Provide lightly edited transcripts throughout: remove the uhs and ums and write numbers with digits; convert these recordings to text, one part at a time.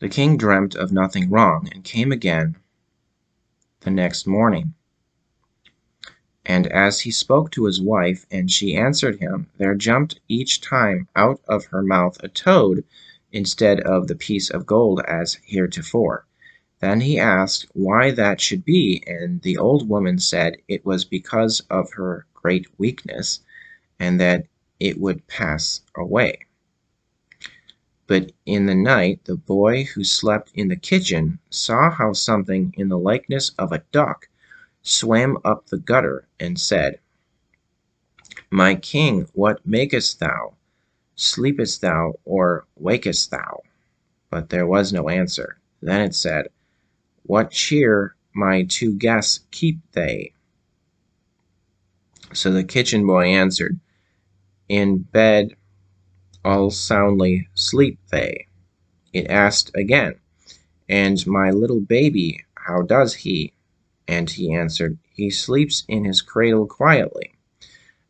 The king dreamt of nothing wrong, and came again the next morning. And as he spoke to his wife, and she answered him, there jumped each time out of her mouth a toad instead of the piece of gold as heretofore. Then he asked why that should be, and the old woman said it was because of her great weakness, and that it would pass away. But in the night the boy who slept in the kitchen saw how something in the likeness of a duck swam up the gutter, and said, My king, what makest thou? Sleepest thou, or wakest thou? But there was no answer. Then it said, What cheer, my two guests, keep they? So the kitchen boy answered, In bed all soundly sleep they. It asked again, And my little baby, how does he? And he answered, He sleeps in his cradle quietly.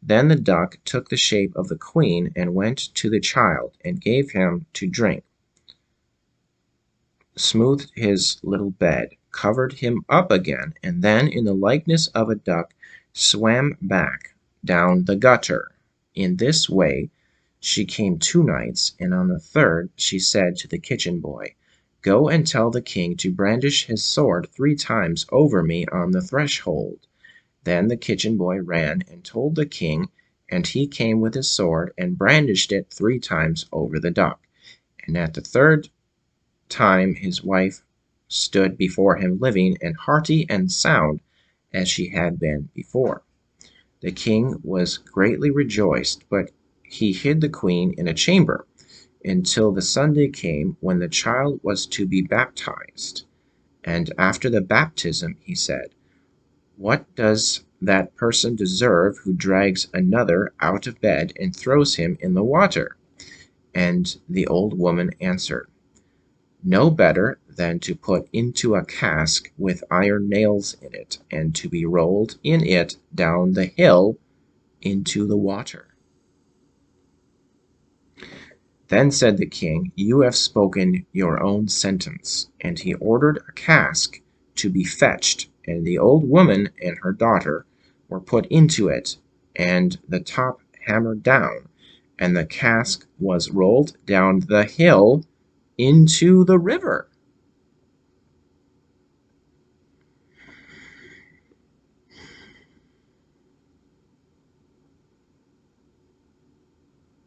Then the duck took the shape of the queen, and went to the child, and gave him to drink, smoothed his little bed, covered him up again, and then in the likeness of a duck swam back down the gutter. In this way she came 2 nights, and on the third she said to the kitchen boy, Go and tell the king to brandish his sword 3 times over me on the threshold. Then the kitchen boy ran and told the king, and he came with his sword and brandished it 3 times over the duck. And at the third time his wife stood before him living and hearty and sound as she had been before. The king was greatly rejoiced, but he hid the queen in a chamber until the Sunday came when the child was to be baptized. And after the baptism he said, What does that person deserve who drags another out of bed and throws him in the water? And the old woman answered, No better than to put into a cask with iron nails in it, and to be rolled in it down the hill into the water. Then said the king, You have spoken your own sentence. And he ordered a cask to be fetched, and the old woman and her daughter were put into it, and the top hammered down, and the cask was rolled down the hill into the river.